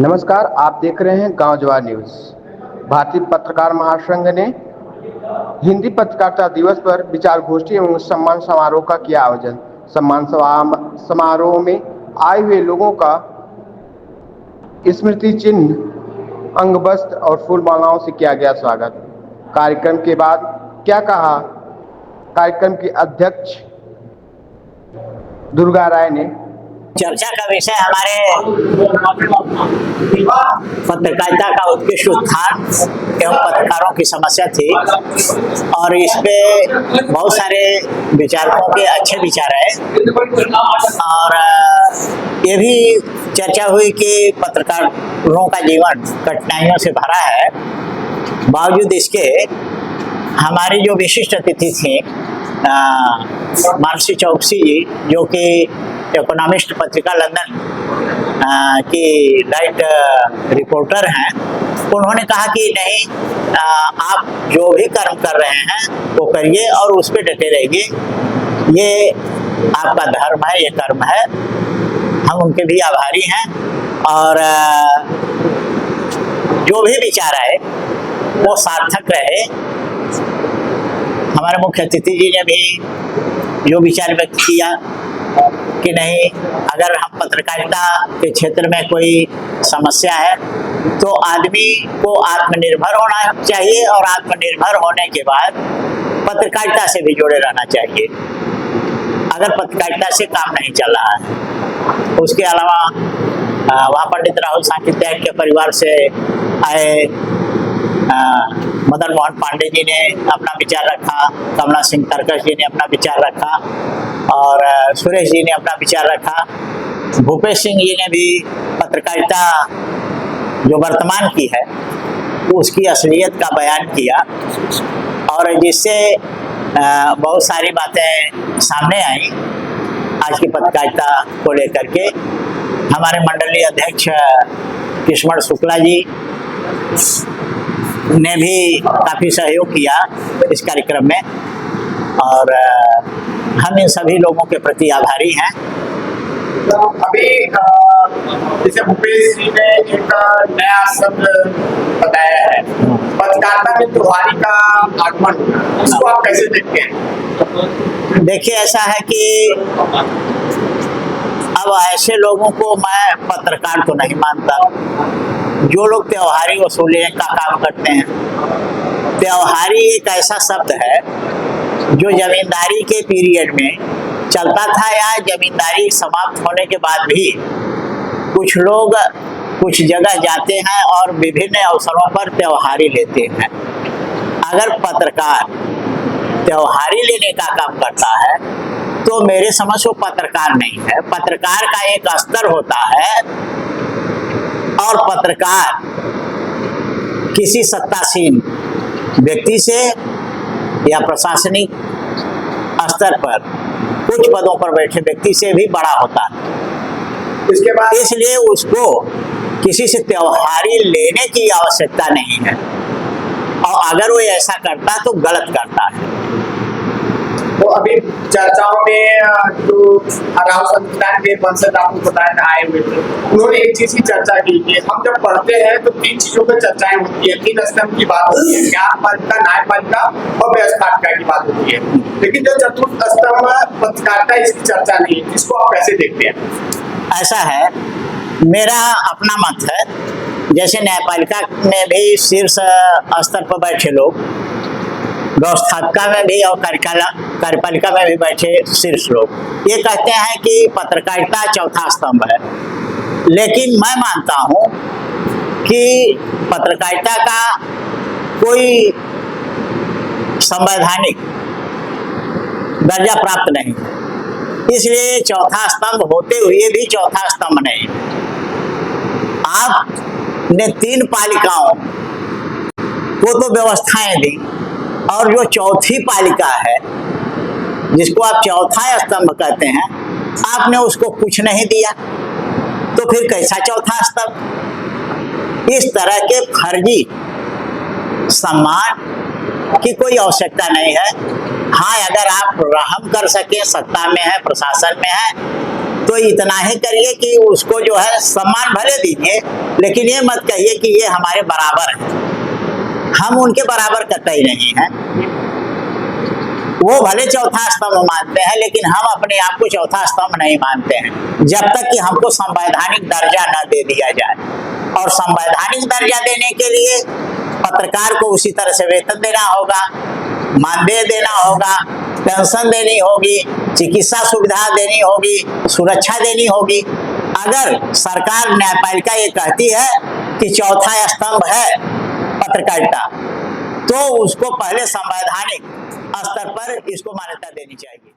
नमस्कार, आप देख रहे हैं गांव जवार न्यूज। भारतीय पत्रकार महासंघ ने हिंदी पत्रकारिता दिवस पर विचार गोष्ठी एवं सम्मान समारोह का किया आयोजन। सम्मान समारोह में आए हुए लोगों का स्मृति चिन्ह, अंग वस्त्र और फूल मालाओं से किया गया स्वागत। कार्यक्रम के बाद क्या कहा कार्यक्रम की अध्यक्ष दुर्गा राय ने। चर्चा का विषय हमारे पत्रकारिता का उत्कृष्ट उत्थान एवं पत्रकारों की समस्या थी और इस पे बहुत सारे विचारकों के अच्छे विचार है और ये भी चर्चा हुई कि पत्रकारों का जीवन कठिनाइयों से भरा है। बावजूद इसके हमारी जो विशिष्ट अतिथि थी मानसी चौकसी जी, जो कि इकोनॉमिस्ट पत्रिका लंदन की राइट रिपोर्टर हैं, उन्होंने कहा कि नहीं, आप जो भी कर्म कर रहे हैं वो करिए और उस पर डटे रहिए, ये आपका धर्म है, ये कर्म है। हम उनके भी आभारी हैं और जो भी विचार आए वो सार्थक रहे। हमारे मुख्य अतिथि जी ने भी जो विचार व्यक्त किया कि नहीं, अगर हम पत्रकारिता के क्षेत्र में कोई समस्या है तो आदमी को आत्मनिर्भर होना चाहिए और आत्मनिर्भर होने के बाद पत्रकारिता से भी जुड़े रहना चाहिए। अगर पत्रकारिता से काम नहीं चल रहा है, उसके अलावा वहाँ पंडित राहुल सांकृत्यायन के परिवार से आए मदन मोहन पांडे जी ने अपना विचार रखा, कमला सिंह तरकश जी ने अपना विचार रखा और सुरेश जी ने अपना विचार रखा। भूपेश सिंह जी ने भी पत्रकारिता जो वर्तमान की है उसकी असलियत का बयान किया और जिससे बहुत सारी बातें सामने आई आज की पत्रकारिता को लेकर के। हमारे मंडलीय अध्यक्ष कृष्ण शुक्ला जी ने भी काफी सहयोग किया इस कार्यक्रम में और हम इन सभी लोगों के प्रति आभारी हैं। अभी जैसे भूपेश जी ने एक नया शब्द बताया है, पत्रकारिता में त्योहारी का आगमन, उसको आप कैसे देखते हैं? देखिए, ऐसा है कि अब ऐसे लोगों को मैं पत्रकार तो नहीं मानता जो लोग त्योहारी वसूली का काम करते हैं। त्योहारी एक ऐसा शब्द है जो जमींदारी के पीरियड में चलता था या जमींदारी समाप्त होने के बाद भी कुछ लोग कुछ जगह जाते हैं और विभिन्न अवसरों पर त्योहारी लेते हैं। अगर पत्रकार त्योहारी लेने का काम करता है तो मेरे समझ वो पत्रकार नहीं है। पत्रकार का एक स्तर होता है और पत्रकार किसी सत्तासीन व्यक्ति से या प्रशासनिक स्तर पर कुछ पदों पर बैठे व्यक्ति से भी बड़ा होता है। इसके बाद इसलिए उसको किसी से त्योहारी लेने की आवश्यकता नहीं है और अगर वो ऐसा करता तो गलत करता है। तो अभी चर्चाओं में जो राहुल सांकृत्यायन के वंशज आपको बताया आए हुए थे, उन्होंने एक चीज की चर्चा की कि हम जब पढ़ते हैं तो 3 चीजों पर चर्चाएं होती है, 3 स्तंभ की बात होती है, ज्ञानपालिका, न्यायपालिका और व्यवस्थापिका की बात होती है। लेकिन जो चतुर्थ स्तंभ पत्रकारिता, इसकी चर्चा नहीं है, इसको आप कैसे देखते हैं? ऐसा है, मेरा अपना मत है। जैसे न्यायपालिका में भी शीर्ष स्तर पर बैठे लोग, व्यवस्थापिका में भी और कार्यपालिका में भी बैठे शीर्ष लोग ये कहते हैं कि पत्रकारिता चौथा स्तंभ है। लेकिन मैं मानता हूं कि पत्रकारिता का कोई संवैधानिक दर्जा प्राप्त नहीं, इसलिए चौथा स्तंभ होते हुए भी चौथा स्तंभ नहीं। आपने 3 पालिकाओं को तो व्यवस्थाएं दी और जो चौथी पालिका है जिसको आप चौथा स्तंभ कहते हैं, आपने उसको कुछ नहीं दिया तो फिर कैसा चौथा स्तंभ? इस तरह के फर्जी सम्मान की कोई आवश्यकता नहीं है। हाँ, अगर आप रहम कर सके, सत्ता में है, प्रशासन में है, तो इतना ही करिए कि उसको जो है सम्मान भले दीजिए, लेकिन ये मत कहिए कि ये हमारे बराबर है। हम उनके बराबर कतई नहीं हैं। वो भले चौथा स्तंभ मानते हैं, लेकिन हम अपने आप को चौथा स्तंभ नहीं मानते हैं, जब तक कि हमको संवैधानिक दर्जा न दे दिया जाए। और संवैधानिक दर्जा देने के लिए पत्रकार को उसी तरह से वेतन देना होगा, मानदेय देना होगा, पेंशन देनी होगी, चिकित्सा सुविधा देनी होगी, सुरक्षा देनी होगी। अगर सरकार न्यायपालिका ये कहती है कि चौथा स्तंभ है पत्रकारिता, तो उसको पहले संवैधानिक स्तर पर इसको मान्यता देनी चाहिए।